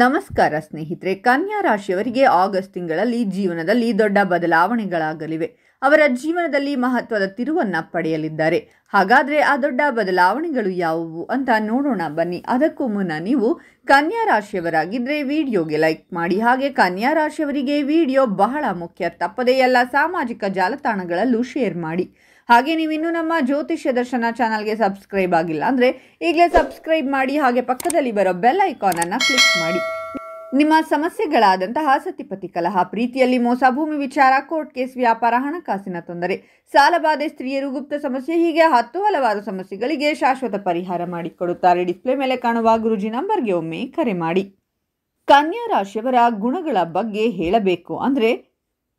ನಮಸ್ಕಾರ ಸ್ನೇಹಿತರೆ, ಕನ್ಯಾ ರಾಶಿಯವರಿಗೆ ಆಗಸ್ಟ್ ತಿಂಗಳಲ್ಲಿ ಜೀವನದಲ್ಲಿ ದೊಡ್ಡ ಬದಲಾವಣೆಗಳಾಗಲಿವೆ. ಅವರ ಜೀವನದಲ್ಲಿ ಮಹತ್ವದ ತಿರುವನ್ನ ಪಡೆಯಲಿದ್ದಾರೆ. ಹಾಗಾದ್ರೆ ಆ ದೊಡ್ಡ ಬದಲಾವಣೆಗಳು ಯಾವುವು ಅಂತ ನೋಡೋಣ ಬನ್ನಿ. ಅದಕ್ಕೂ ಮುನ್ನ ನೀವು ಕನ್ಯಾ ರಾಶಿಯವರಾಗಿದ್ರೆ ವಿಡಿಯೋಗೆ ಲೈಕ್ ಮಾಡಿ. ಹಾಗೆ ಕನ್ಯಾ ರಾಶಿಯವರಿಗೆ ವಿಡಿಯೋ ಬಹಳ ಮುಖ್ಯ. ತಪ್ಪದೇ ಎಲ್ಲ ಸಾಮಾಜಿಕ ಜಾಲತಾಣಗಳಲ್ಲೂ ಶೇರ್ ಮಾಡಿ. ಹಾಗೆ ನೀವಿನ್ನೂ ನಮ್ಮ ಜ್ಯೋತಿಷ್ಯ ದರ್ಶನ ಚಾನಲ್ಗೆ ಸಬ್ಸ್ಕ್ರೈಬ್ ಆಗಿಲ್ಲ ಅಂದರೆ ಈಗಲೇ ಸಬ್ಸ್ಕ್ರೈಬ್ ಮಾಡಿ. ಹಾಗೆ ಪಕ್ಕದಲ್ಲಿ ಬರೋ ಬೆಲ್ ಐಕಾನ್ ಅನ್ನು ಕ್ಲಿಕ್ ಮಾಡಿ. ನಿಮ್ಮ ಸಮಸ್ಯೆಗಳಾದಂತಹ ಸತಿಪತಿ ಕಲಹ, ಪ್ರೀತಿಯಲ್ಲಿ ಮೋಸ, ಭೂಮಿ ವಿಚಾರ, ಕೋರ್ಟ್ ಕೇಸ್, ವ್ಯಾಪಾರ, ಹಣಕಾಸಿನ ತೊಂದರೆ, ಸಾಲಬಾಧೆ, ಸ್ತ್ರೀಯರು, ಗುಪ್ತ ಸಮಸ್ಯೆ, ಹೀಗೆ ಹಲವಾರು ಸಮಸ್ಯೆಗಳಿಗೆ ಶಾಶ್ವತ ಪರಿಹಾರ ಮಾಡಿಕೊಡುತ್ತಾರೆ. ಡಿಸ್ಪ್ಲೇ ಮೇಲೆ ಕಾಣುವ ಗುರುಜಿ ನಂಬರ್ಗೆ ಒಮ್ಮೆ ಕರೆ ಮಾಡಿ. ಕನ್ಯಾ ರಾಶಿಯವರ ಗುಣಗಳ ಬಗ್ಗೆ ಹೇಳಬೇಕು ಅಂದರೆ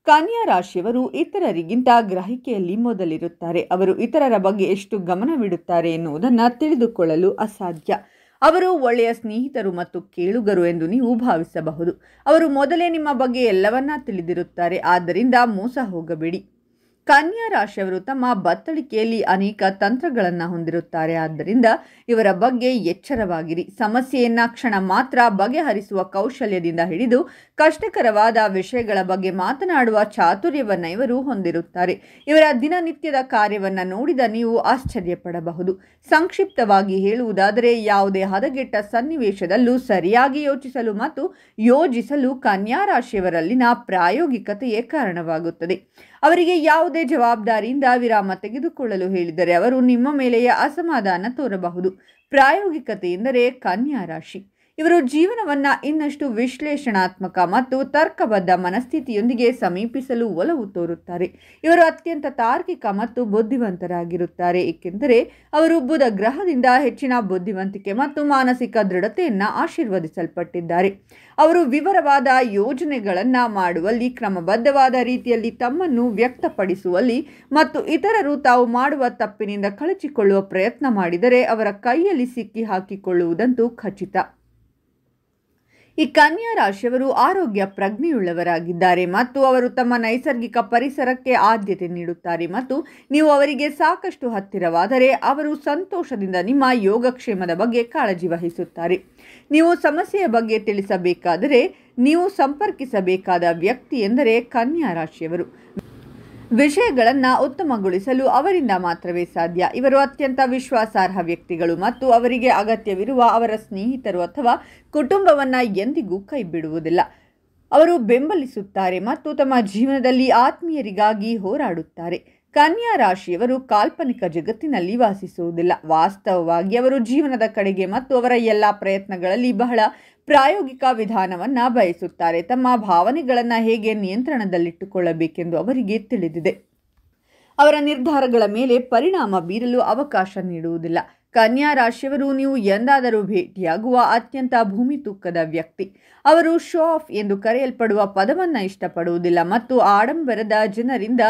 ಕನ್ಯಾ ರಾಶಿಯವರು ಇತರರಿಗಿಂತ ಗ್ರಹಿಕೆಯಲ್ಲಿ ಮೊದಲಿರುತ್ತಾರೆ. ಅವರು ಇತರರ ಬಗ್ಗೆ ಎಷ್ಟು ಗಮನವಿಡುತ್ತಾರೆ ಎನ್ನುವುದನ್ನು ತಿಳಿದುಕೊಳ್ಳಲು ಅಸಾಧ್ಯ. ಅವರು ಒಳ್ಳೆಯ ಸ್ನೇಹಿತರು ಮತ್ತು ಕೇಳುಗರು ಎಂದು ನೀವು ಭಾವಿಸಬಹುದು. ಅವರು ಮೊದಲೇ ನಿಮ್ಮ ಬಗ್ಗೆ ಎಲ್ಲವನ್ನ ತಿಳಿದಿರುತ್ತಾರೆ. ಆದ್ದರಿಂದ ಮೋಸ ಹೋಗಬೇಡಿ. ಕನ್ಯಾ ರಾಶಿಯವರು ತಮ್ಮ ಬತ್ತಳಿಕೆಯಲ್ಲಿ ಅನೇಕ ತಂತ್ರಗಳನ್ನು ಹೊಂದಿರುತ್ತಾರೆ. ಆದ್ದರಿಂದ ಇವರ ಬಗ್ಗೆ ಎಚ್ಚರವಾಗಿರಿ. ಸಮಸ್ಯೆಯನ್ನ ಕ್ಷಣ ಮಾತ್ರ ಬಗೆಹರಿಸುವ ಕೌಶಲ್ಯದಿಂದ ಹಿಡಿದು ಕಷ್ಟಕರವಾದ ವಿಷಯಗಳ ಬಗ್ಗೆ ಮಾತನಾಡುವ ಚಾತುರ್ಯವನ್ನು ಇವರು ಹೊಂದಿರುತ್ತಾರೆ. ಇವರ ದಿನನಿತ್ಯದ ಕಾರ್ಯವನ್ನು ನೋಡಿದ ನೀವು ಆಶ್ಚರ್ಯಪಡಬಹುದು. ಸಂಕ್ಷಿಪ್ತವಾಗಿ ಹೇಳುವುದಾದರೆ, ಯಾವುದೇ ಹದಗೆಟ್ಟ ಸನ್ನಿವೇಶದಲ್ಲೂ ಸರಿಯಾಗಿ ಯೋಚಿಸಲು ಮತ್ತು ಯೋಜಿಸಲು ಕನ್ಯಾ ರಾಶಿಯವರಲ್ಲಿನ ಪ್ರಾಯೋಗಿಕತೆಯೇ ಕಾರಣವಾಗುತ್ತದೆ. ಅವರಿಗೆ ಯಾವುದೇ ಜವಾಬ್ದಾರಿಯಿಂದ ವಿರಾಮ ತೆಗೆದುಕೊಳ್ಳಲು ಹೇಳಿದರೆ ಅವರು ನಿಮ್ಮ ಮೇಲೆಯೇ ಅಸಮಾಧಾನ ತೋರಬಹುದು. ಪ್ರಾಯೋಗಿಕತೆ ಎಂದರೆ ಕನ್ಯಾ ರಾಶಿ. ಇವರು ಜೀವನವನ್ನು ಇನ್ನಷ್ಟು ವಿಶ್ಲೇಷಣಾತ್ಮಕ ಮತ್ತು ತರ್ಕಬದ್ಧ ಮನಸ್ಥಿತಿಯೊಂದಿಗೆ ಸಮೀಪಿಸಲು ಒಲವು ತೋರುತ್ತಾರೆ. ಇವರು ಅತ್ಯಂತ ತಾರ್ಕಿಕ ಮತ್ತು ಬುದ್ಧಿವಂತರಾಗಿರುತ್ತಾರೆ, ಏಕೆಂದರೆ ಅವರು ಬುಧ ಗ್ರಹದಿಂದ ಹೆಚ್ಚಿನ ಬುದ್ಧಿವಂತಿಕೆ ಮತ್ತು ಮಾನಸಿಕ ದೃಢತೆಯನ್ನು ಆಶೀರ್ವದಿಸಲ್ಪಟ್ಟಿದ್ದಾರೆ. ಅವರು ವಿವರವಾದ ಯೋಜನೆಗಳನ್ನು ಮಾಡುವಲ್ಲಿ, ಕ್ರಮಬದ್ಧವಾದ ರೀತಿಯಲ್ಲಿ ತಮ್ಮನ್ನು ವ್ಯಕ್ತಪಡಿಸುವಲ್ಲಿ ಮತ್ತು ಇತರರು ತಾವು ಮಾಡುವ ತಪ್ಪಿನಿಂದ ಕಳಚಿಕೊಳ್ಳುವ ಪ್ರಯತ್ನ ಮಾಡಿದರೆ ಅವರ ಕೈಯಲ್ಲಿ ಸಿಕ್ಕಿ ಹಾಕಿಕೊಳ್ಳುವುದಂತೂ ಖಚಿತ. ಈ ಕನ್ಯಾ ರಾಶಿಯವರು ಆರೋಗ್ಯ ಪ್ರಜ್ಞೆಯುಳ್ಳವರಾಗಿದ್ದಾರೆ ಮತ್ತು ಅವರು ತಮ್ಮ ನೈಸರ್ಗಿಕ ಪರಿಸರಕ್ಕೆ ಆದ್ಯತೆ ನೀಡುತ್ತಾರೆ ಮತ್ತು ನೀವು ಅವರಿಗೆ ಸಾಕಷ್ಟು ಹತ್ತಿರವಾದರೆ ಅವರು ಸಂತೋಷದಿಂದ ನಿಮ್ಮ ಯೋಗಕ್ಷೇಮದ ಬಗ್ಗೆ ಕಾಳಜಿ ವಹಿಸುತ್ತಾರೆ. ನೀವು ಸಮಸ್ಯೆಯ ಬಗ್ಗೆ ತಿಳಿಸಬೇಕಾದರೆ ನೀವು ಸಂಪರ್ಕಿಸಬೇಕಾದ ವ್ಯಕ್ತಿ ಎಂದರೆ ಕನ್ಯಾ ರಾಶಿಯವರು. ವಿಷಯಗಳನ್ನು ಉತ್ತಮಗೊಳಿಸಲು ಅವರಿಂದ ಮಾತ್ರವೇ ಸಾಧ್ಯ. ಇವರು ಅತ್ಯಂತ ವಿಶ್ವಾಸಾರ್ಹ ವ್ಯಕ್ತಿಗಳು ಮತ್ತು ಅವರಿಗೆ ಅಗತ್ಯವಿರುವ ಅವರ ಸ್ನೇಹಿತರು ಅಥವಾ ಕುಟುಂಬವನ್ನು ಎಂದಿಗೂ ಕೈ ಬಿಡುವುದಿಲ್ಲ. ಅವರು ಬೆಂಬಲಿಸುತ್ತಾರೆ ಮತ್ತು ತಮ್ಮ ಜೀವನದಲ್ಲಿ ಆತ್ಮೀಯರಿಗಾಗಿ ಹೋರಾಡುತ್ತಾರೆ. ಕನ್ಯಾ ರಾಶಿಯವರು ಕಾಲ್ಪನಿಕ ಜಗತ್ತಿನಲ್ಲಿ ವಾಸಿಸುವುದಿಲ್ಲ. ವಾಸ್ತವವಾಗಿ ಅವರು ಜೀವನದ ಕಡೆಗೆ ಮತ್ತು ಅವರ ಎಲ್ಲ ಪ್ರಯತ್ನಗಳಲ್ಲಿ ಬಹಳ ಪ್ರಾಯೋಗಿಕ ವಿಧಾನವನ್ನು ಬಯಸುತ್ತಾರೆ. ತಮ್ಮ ಭಾವನೆಗಳನ್ನು ಹೇಗೆ ನಿಯಂತ್ರಣದಲ್ಲಿಟ್ಟುಕೊಳ್ಳಬೇಕೆಂದು ಅವರಿಗೆ ತಿಳಿದಿದೆ. ಅವರ ನಿರ್ಧಾರಗಳ ಮೇಲೆ ಪರಿಣಾಮ ಬೀರಲು ಅವಕಾಶ ನೀಡುವುದಿಲ್ಲ. ಕನ್ಯಾ ರಾಶಿಯವರು ನೀವು ಎಂದಾದರೂ ಭೇಟಿಯಾಗುವ ಅತ್ಯಂತ ಭೂಮಿ ತೂಕದ ವ್ಯಕ್ತಿ. ಅವರು ಶೋ ಆಫ್ ಎಂದು ಕರೆಯಲ್ಪಡುವ ಪದವನ್ನು ಇಷ್ಟಪಡುವುದಿಲ್ಲ ಮತ್ತು ಆಡಂಬರದ ಜನರಿಂದ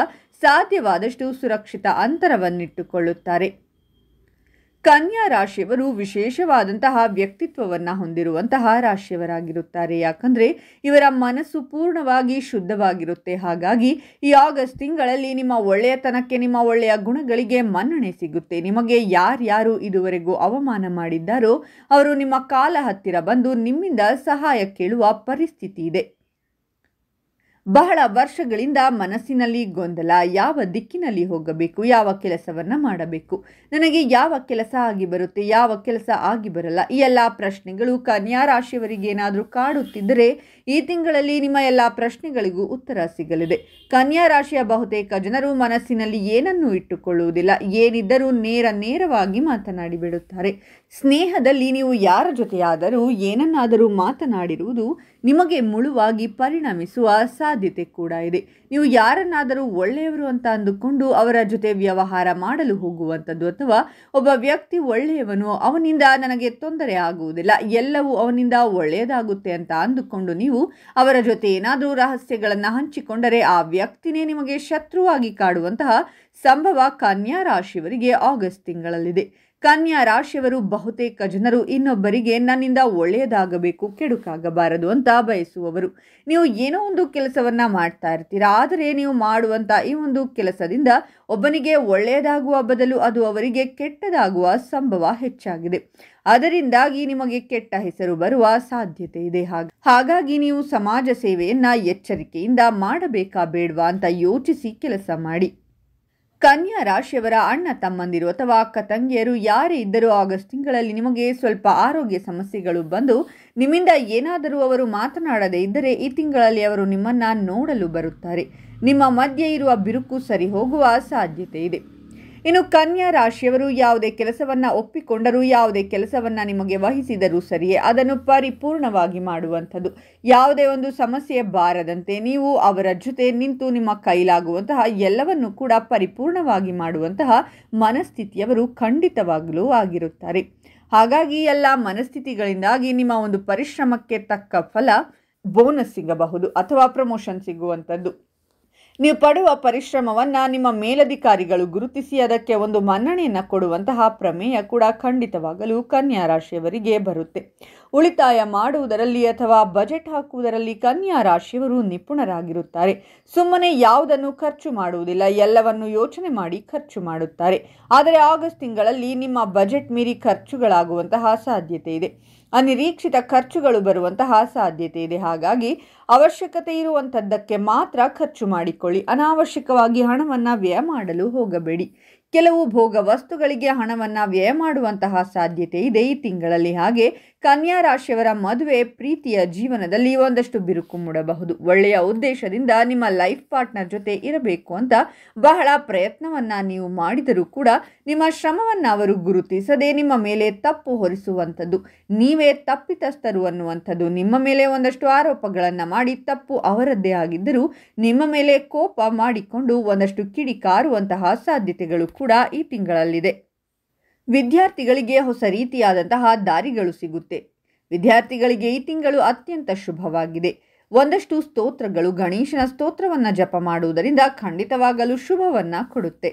ಸಾಧ್ಯವಾದಷ್ಟು ಸುರಕ್ಷಿತ ಅಂತರವನ್ನಿಟ್ಟುಕೊಳ್ಳುತ್ತಾರೆ. ಕನ್ಯಾ ರಾಶಿಯವರು ವಿಶೇಷವಾದಂತಹ ವ್ಯಕ್ತಿತ್ವವನ್ನು ಹೊಂದಿರುವಂತಹ ರಾಶಿಯವರಾಗಿರುತ್ತಾರೆ. ಯಾಕಂದರೆ ಇವರ ಮನಸ್ಸು ಪೂರ್ಣವಾಗಿ ಶುದ್ಧವಾಗಿರುತ್ತೆ. ಹಾಗಾಗಿ ಈ ಆಗಸ್ಟ್ ತಿಂಗಳಲ್ಲಿ ನಿಮ್ಮ ಒಳ್ಳೆಯತನಕ್ಕೆ, ನಿಮ್ಮ ಒಳ್ಳೆಯ ಗುಣಗಳಿಗೆ ಮನ್ನಣೆ ಸಿಗುತ್ತೆ. ನಿಮಗೆ ಯಾರ್ಯಾರು ಇದುವರೆಗೂ ಅವಮಾನ ಮಾಡಿದ್ದಾರೋ ಅವರು ನಿಮ್ಮ ಕಾಲ ಹತ್ತಿರ ಬಂದು ನಿಮ್ಮಿಂದ ಸಹಾಯ ಕೇಳುವ ಪರಿಸ್ಥಿತಿ ಇದೆ. ಬಹಳ ವರ್ಷಗಳಿಂದ ಮನಸ್ಸಿನಲ್ಲಿ ಗೊಂದಲ, ಯಾವ ದಿಕ್ಕಿನಲ್ಲಿ ಹೋಗಬೇಕು, ಯಾವ ಕೆಲಸವನ್ನು ಮಾಡಬೇಕು, ನನಗೆ ಯಾವ ಕೆಲಸ ಆಗಿ ಬರುತ್ತೆ, ಯಾವ ಕೆಲಸ ಆಗಿ ಬರಲ್ಲ, ಈ ಎಲ್ಲ ಪ್ರಶ್ನೆಗಳು ಕನ್ಯಾ ರಾಶಿಯವರಿಗೆ ಏನಾದರೂ ಕಾಡುತ್ತಿದ್ದರೆ ಈ ತಿಂಗಳಲ್ಲಿ ನಿಮ್ಮ ಎಲ್ಲ ಪ್ರಶ್ನೆಗಳಿಗೂ ಉತ್ತರ ಸಿಗಲಿದೆ. ಕನ್ಯಾ ರಾಶಿಯ ಬಹುತೇಕ ಜನರು ಮನಸ್ಸಿನಲ್ಲಿ ಏನನ್ನೂ ಇಟ್ಟುಕೊಳ್ಳುವುದಿಲ್ಲ. ಏನಿದ್ದರೂ ನೇರವಾಗಿ ಮಾತನಾಡಿ ಬಿಡುತ್ತಾರೆ. ಸ್ನೇಹದಲ್ಲಿ ನೀವು ಯಾರ ಜೊತೆಯಾದರೂ ಏನನ್ನಾದರೂ ಮಾತನಾಡಿರುವುದು ನಿಮಗೆ ಮುಳುವಾಗಿ ಪರಿಣಮಿಸುವ ಸಾಧ್ಯತೆ ಕೂಡ ಇದೆ. ನೀವು ಯಾರನ್ನಾದರೂ ಒಳ್ಳೆಯವರು ಅಂತ ಅಂದುಕೊಂಡು ಅವರ ಜೊತೆ ವ್ಯವಹಾರ ಮಾಡಲು ಹೋಗುವಂಥದ್ದು, ಅಥವಾ ಒಬ್ಬ ವ್ಯಕ್ತಿ ಒಳ್ಳೆಯವನು, ಅವನಿಂದ ನನಗೆ ತೊಂದರೆ ಆಗುವುದಿಲ್ಲ, ಎಲ್ಲವೂ ಅವನಿಂದ ಒಳ್ಳೆಯದಾಗುತ್ತೆ ಅಂತ ಅಂದುಕೊಂಡು ನೀವು ಅವರ ಜೊತೆ ಏನಾದರೂ ರಹಸ್ಯಗಳನ್ನು ಹಂಚಿಕೊಂಡರೆ ಆ ವ್ಯಕ್ತಿನೇ ನಿಮಗೆ ಶತ್ರುವಾಗಿ ಕಾಡುವಂತಹ ಸಂಭವ ಕನ್ಯಾ ರಾಶಿಯವರಿಗೆ ಆಗಸ್ಟ್ ತಿಂಗಳಲ್ಲಿದೆ. ಕನ್ಯಾ ರಾಶಿಯವರು ಬಹುತೇಕ ಜನರು ಇನ್ನೊಬ್ಬರಿಗೆ ನನ್ನಿಂದ ಒಳ್ಳೆಯದಾಗಬೇಕು, ಕೆಡುಕಾಗಬಾರದು ಅಂತ ಬಯಸುವವರು. ನೀವು ಏನೋ ಒಂದು ಕೆಲಸವನ್ನ ಮಾಡ್ತಾ ಇರ್ತೀರಾ, ಆದರೆ ನೀವು ಮಾಡುವಂತ ಈ ಒಂದು ಕೆಲಸದಿಂದ ಒಬ್ಬನಿಗೆ ಒಳ್ಳೆಯದಾಗುವ ಬದಲು ಅದು ಅವರಿಗೆ ಕೆಟ್ಟದಾಗುವ ಸಂಭವ ಹೆಚ್ಚಾಗಿದೆ. ಅದರಿಂದಾಗಿ ನಿಮಗೆ ಕೆಟ್ಟ ಹೆಸರು ಬರುವ ಸಾಧ್ಯತೆ ಇದೆ. ಹಾಗಾಗಿ ನೀವು ಸಮಾಜ ಸೇವೆಯನ್ನ ಎಚ್ಚರಿಕೆಯಿಂದ ಮಾಡಬೇಕಾ ಬೇಡವಾ ಅಂತ ಯೋಚಿಸಿ ಕೆಲಸ ಮಾಡಿ. ಕನ್ಯಾ ರಾಶಿಯವರ ಅಣ್ಣ ತಮ್ಮಂದಿರು ಅಥವಾ ಅಕ್ಕ ತಂಗಿಯರು ಯಾರೇ ಇದ್ದರೂ ಆಗಸ್ಟ್ ತಿಂಗಳಲ್ಲಿ ನಿಮಗೆ ಸ್ವಲ್ಪ ಆರೋಗ್ಯ ಸಮಸ್ಯೆಗಳು ಬಂದು ನಿಮ್ಮಿಂದ ಏನಾದರೂ ಅವರು ಮಾತನಾಡದೇ ಇದ್ದರೆ ಈ ತಿಂಗಳಲ್ಲಿ ಅವರು ನಿಮ್ಮನ್ನ ನೋಡಲು ಬರುತ್ತಾರೆ. ನಿಮ್ಮ ಮಧ್ಯೆ ಇರುವ ಬಿರುಕು ಸರಿ ಹೋಗುವ ಸಾಧ್ಯತೆ ಇದೆ. ಇನ್ನು ಕನ್ಯಾ ರಾಶಿಯವರು ಯಾವುದೇ ಕೆಲಸವನ್ನ ಒಪ್ಪಿಕೊಂಡರೂ, ಯಾವುದೇ ಕೆಲಸವನ್ನ ನಿಮಗೆ ವಹಿಸಿದರೂ ಸರಿಯೇ ಅದನ್ನು ಪರಿಪೂರ್ಣವಾಗಿ ಮಾಡುವಂಥದ್ದು. ಯಾವುದೇ ಒಂದು ಸಮಸ್ಯೆ ಬಾರದಂತೆ ನೀವು ಅವರ ಜೊತೆ ನಿಂತು ನಿಮ್ಮ ಕೈಲಾಗುವಂತಹ ಎಲ್ಲವನ್ನು ಕೂಡ ಪರಿಪೂರ್ಣವಾಗಿ ಮಾಡುವಂತಹ ಮನಸ್ಥಿತಿಯವರು ಖಂಡಿತವಾಗಲೂ ಆಗಿರುತ್ತಾರೆ. ಹಾಗಾಗಿ ಎಲ್ಲ ಮನಸ್ಥಿತಿಗಳಿಂದಾಗಿ ನಿಮ್ಮ ಒಂದು ಪರಿಶ್ರಮಕ್ಕೆ ತಕ್ಕ ಫಲ ಬೋನಸ್ ಸಿಗಬಹುದು ಅಥವಾ ಪ್ರಮೋಷನ್ ಸಿಗುವಂಥದ್ದು. ನೀವು ಪಡುವ ಪರಿಶ್ರಮವನ್ನು ನಿಮ್ಮ ಮೇಲಧಿಕಾರಿಗಳು ಗುರುತಿಸಿ ಅದಕ್ಕೆ ಒಂದು ಮನ್ನಣೆಯನ್ನು ಕೊಡುವಂತಹ ಪ್ರಮೇಯ ಕೂಡ ಖಂಡಿತವಾಗಲು ಕನ್ಯಾ ರಾಶಿಯವರಿಗೆ ಬರುತ್ತೆ. ಉಳಿತಾಯ ಮಾಡುವುದರಲ್ಲಿ ಅಥವಾ ಬಜೆಟ್ ಹಾಕುವುದರಲ್ಲಿ ಕನ್ಯಾ ರಾಶಿಯವರು ನಿಪುಣರಾಗಿರುತ್ತಾರೆ. ಸುಮ್ಮನೆ ಯಾವುದನ್ನು ಖರ್ಚು ಮಾಡುವುದಿಲ್ಲ, ಎಲ್ಲವನ್ನು ಯೋಚನೆ ಮಾಡಿ ಖರ್ಚು ಮಾಡುತ್ತಾರೆ. ಆದರೆ ಆಗಸ್ಟ್ ತಿಂಗಳಲ್ಲಿ ನಿಮ್ಮ ಬಜೆಟ್ ಮೀರಿ ಖರ್ಚುಗಳಾಗುವಂತಹ ಸಾಧ್ಯತೆ ಇದೆ. ಅನಿರೀಕ್ಷಿತ ಖರ್ಚುಗಳು ಬರುವಂತಹ ಸಾಧ್ಯತೆ ಇದೆ. ಹಾಗಾಗಿ ಅವಶ್ಯಕತೆ ಇರುವಂಥದ್ದಕ್ಕೆ ಮಾತ್ರ ಖರ್ಚು ಮಾಡಿಕೊಳ್ಳಿ. ಅನಾವಶ್ಯಕವಾಗಿ ಹಣವನ್ನು ವ್ಯಯ ಮಾಡಲು ಹೋಗಬೇಡಿ. ಕೆಲವು ಭೋಗ ವಸ್ತುಗಳಿಗೆ ಹಣವನ್ನು ವ್ಯಯ ಮಾಡುವಂತಹ ಸಾಧ್ಯತೆ ಇದೆ ಈ ತಿಂಗಳಲ್ಲಿ. ಹಾಗೆ ಕನ್ಯಾ ರಾಶಿಯವರ ಮದುವೆ ಪ್ರೀತಿಯ ಜೀವನದಲ್ಲಿ ಒಂದಷ್ಟು ಬಿರುಕು ಮೂಡಬಹುದು. ಒಳ್ಳೆಯ ಉದ್ದೇಶದಿಂದ ನಿಮ್ಮ ಲೈಫ್ ಪಾರ್ಟ್ನರ್ ಜೊತೆ ಇರಬೇಕು ಅಂತ ಬಹಳ ಪ್ರಯತ್ನವನ್ನ ನೀವು ಮಾಡಿದರೂ ಕೂಡ ನಿಮ್ಮ ಶ್ರಮವನ್ನು ಅವರು ಗುರುತಿಸದೆ ನಿಮ್ಮ ಮೇಲೆ ತಪ್ಪು ಹೊರಿಸುವಂಥದ್ದು, ನೀವೇ ತಪ್ಪಿತಸ್ಥರು ಅನ್ನುವಂಥದ್ದು, ನಿಮ್ಮ ಮೇಲೆ ಒಂದಷ್ಟು ಆರೋಪಗಳನ್ನು ಮಾಡಿ ತಪ್ಪು ಅವರದ್ದೇ ಆಗಿದ್ದರೂ ನಿಮ್ಮ ಮೇಲೆ ಕೋಪ ಮಾಡಿಕೊಂಡು ಒಂದಷ್ಟು ಕಿಡಿಕಾರುವಂತಹ ಸಾಧ್ಯತೆಗಳು ಕೂಡ ಈ ತಿಂಗಳಲ್ಲಿದೆ. ವಿದ್ಯಾರ್ಥಿಗಳಿಗೆ ಹೊಸ ರೀತಿಯಾದಂತಹ ದಾರಿಗಳು ಸಿಗುತ್ತೆ. ವಿದ್ಯಾರ್ಥಿಗಳಿಗೆ ಈ ತಿಂಗಳು ಅತ್ಯಂತ ಶುಭವಾಗಿದೆ. ಒಂದಷ್ಟು ಸ್ತೋತ್ರಗಳು, ಗಣೇಶನ ಸ್ತೋತ್ರವನ್ನು ಜಪ ಮಾಡುವುದರಿಂದ ಖಂಡಿತವಾಗಲು ಶುಭವನ್ನ ಕೊಡುತ್ತೆ.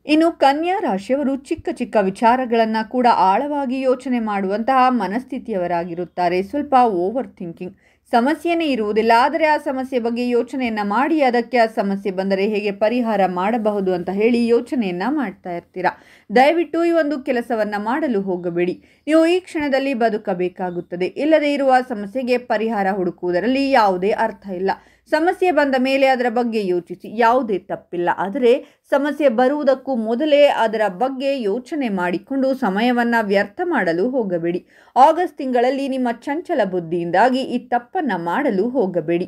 ಇನ್ನು ಕನ್ಯಾ ರಾಶಿಯವರು ಚಿಕ್ಕ ಚಿಕ್ಕ ವಿಚಾರಗಳನ್ನು ಕೂಡ ಆಳವಾಗಿ ಯೋಚನೆ ಮಾಡುವಂತಹ ಮನಸ್ಥಿತಿಯವರಾಗಿರುತ್ತಾರೆ. ಸ್ವಲ್ಪ ಓವರ್ ಥಿಂಕಿಂಗ್, ಸಮಸ್ಯೆನೇ ಇರುವುದಿಲ್ಲ, ಆದರೆ ಆ ಸಮಸ್ಯೆ ಬಗ್ಗೆ ಯೋಚನೆಯನ್ನ ಮಾಡಿ ಅದಕ್ಕೆ ಆ ಸಮಸ್ಯೆ ಬಂದರೆ ಹೇಗೆ ಪರಿಹಾರ ಮಾಡಬಹುದು ಅಂತ ಹೇಳಿ ಯೋಚನೆಯನ್ನ ಮಾಡ್ತಾ ಇರ್ತೀರಾ. ದಯವಿಟ್ಟು ಈ ಒಂದು ಕೆಲಸವನ್ನ ಮಾಡಲು ಹೋಗಬೇಡಿ. ನೀವು ಈ ಕ್ಷಣದಲ್ಲಿ ಬದುಕಬೇಕಾಗುತ್ತದೆ. ಇಲ್ಲದೆ ಇರುವ ಸಮಸ್ಯೆಗೆ ಪರಿಹಾರ ಹುಡುಕುವುದರಲ್ಲಿ ಯಾವುದೇ ಅರ್ಥ ಇಲ್ಲ. ಸಮಸ್ಯೆ ಬಂದ ಮೇಲೆ ಅದರ ಬಗ್ಗೆ ಯೋಚಿಸಿ, ಯಾವುದೇ ತಪ್ಪಿಲ್ಲ. ಆದರೆ ಸಮಸ್ಯೆ ಬರುವುದಕ್ಕೂ ಮೊದಲೇ ಅದರ ಬಗ್ಗೆ ಯೋಚನೆ ಮಾಡಿಕೊಂಡು ಸಮಯವನ್ನು ವ್ಯರ್ಥ ಮಾಡಲು ಹೋಗಬೇಡಿ. ಆಗಸ್ಟ್ ತಿಂಗಳಲ್ಲಿ ನಿಮ್ಮ ಚಂಚಲ ಬುದ್ಧಿಯಿಂದಾಗಿ ಈ ತಪ್ಪನ್ನು ಮಾಡಲು ಹೋಗಬೇಡಿ.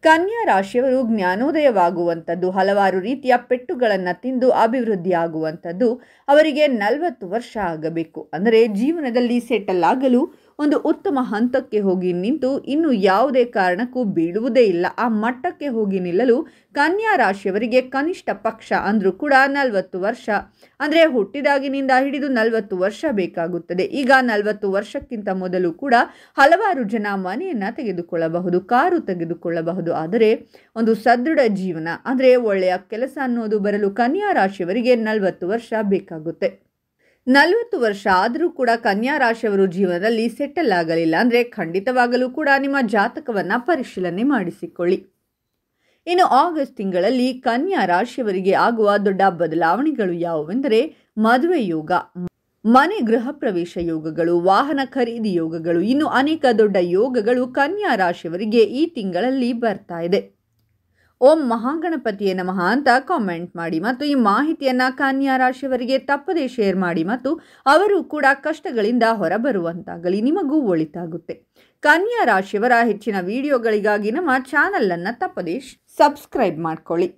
ಕನ್ಯಾ ರಾಶಿಯವರು ಜ್ಞಾನೋದಯವಾಗುವಂಥದ್ದು, ಹಲವಾರು ರೀತಿಯ ಪೆಟ್ಟುಗಳನ್ನು ತಿಂದು ಅಭಿವೃದ್ಧಿಯಾಗುವಂಥದ್ದು ಅವರಿಗೆ 40 ವರ್ಷ ಆಗಬೇಕು. ಅಂದರೆ ಜೀವನದಲ್ಲಿ ಸೆಟಲ್ ಆಗಲು ಒಂದು ಉತ್ತಮ ಹಂತಕ್ಕೆ ಹೋಗಿ ನಿಂತು ಇನ್ನು ಯಾವುದೇ ಕಾರಣಕ್ಕೂ ಬೀಳುವುದೇ ಇಲ್ಲ, ಆ ಮಟ್ಟಕ್ಕೆ ಹೋಗಿ ನಿಲ್ಲಲು ಕನ್ಯಾ ರಾಶಿಯವರಿಗೆ ಕನಿಷ್ಠ ಪಕ್ಷ ಅಂದರೂ ಕೂಡ 40 ವರ್ಷ, ಅಂದರೆ ಹುಟ್ಟಿದಾಗಿನಿಂದ ಹಿಡಿದು 40 ವರ್ಷ ಬೇಕಾಗುತ್ತದೆ. ಈಗ 40 ವರ್ಷಕ್ಕಿಂತ ಮೊದಲು ಕೂಡ ಹಲವಾರು ಜನ ಮನೆಯನ್ನು ತೆಗೆದುಕೊಳ್ಳಬಹುದು, ಕಾರು ತೆಗೆದುಕೊಳ್ಳಬಹುದು. ಆದರೆ ಒಂದು ಸದೃಢ ಜೀವನ, ಅಂದರೆ ಒಳ್ಳೆಯ ಕೆಲಸ ಅನ್ನೋದು ಬರಲು ಕನ್ಯಾ ರಾಶಿಯವರಿಗೆ 40 ವರ್ಷ ಬೇಕಾಗುತ್ತೆ. 40 ವರ್ಷ ಆದರೂ ಕೂಡ ಕನ್ಯಾ ರಾಶಿಯವರು ಜೀವನದಲ್ಲಿ ಸೆಟಲ್ ಆಗಲಿಲ್ಲ ಅಂದರೆ ಖಂಡಿತವಾಗಲೂ ಕೂಡ ನಿಮ್ಮ ಜಾತಕವನ್ನು ಪರಿಶೀಲನೆ ಮಾಡಿಸಿಕೊಳ್ಳಿ. ಇನ್ನು ಆಗಸ್ಟ್ ತಿಂಗಳಲ್ಲಿ ಕನ್ಯಾ ರಾಶಿಯವರಿಗೆ ಆಗುವ ದೊಡ್ಡ ಬದಲಾವಣೆಗಳು ಯಾವುವೆಂದರೆ ಮದುವೆ ಯೋಗ, ಮನೆ ಗೃಹ ಪ್ರವೇಶ ಯೋಗಗಳು, ವಾಹನ ಖರೀದಿ ಯೋಗಗಳು, ಇನ್ನು ಅನೇಕ ದೊಡ್ಡ ಯೋಗಗಳು ಕನ್ಯಾ ರಾಶಿಯವರಿಗೆ ಈ ತಿಂಗಳಲ್ಲಿ ಬರ್ತಾ ಇದೆ. ಓಂ ಮಹಾಗಣಪತಿಯೇ ನಮಃ ಅಂತ ಕಾಮೆಂಟ್ ಮಾಡಿ ಮತ್ತು ಈ ಮಾಹಿತಿಯನ್ನು ಕನ್ಯಾ ರಾಶಿಯವರಿಗೆ ತಪ್ಪದೇ ಶೇರ್ ಮಾಡಿ ಮತ್ತು ಅವರು ಕೂಡ ಕಷ್ಟಗಳಿಂದ ಹೊರಬರುವಂತಾಗಲಿ, ನಿಮಗೂ ಒಳಿತಾಗುತ್ತೆ. ಕನ್ಯಾ ರಾಶಿಯವರ ಹೆಚ್ಚಿನ ವಿಡಿಯೋಗಳಿಗಾಗಿ ನಮ್ಮ ಚಾನಲನ್ನು ತಪ್ಪದೇ ಸಬ್ಸ್ಕ್ರೈಬ್ ಮಾಡ್ಕೊಳ್ಳಿ.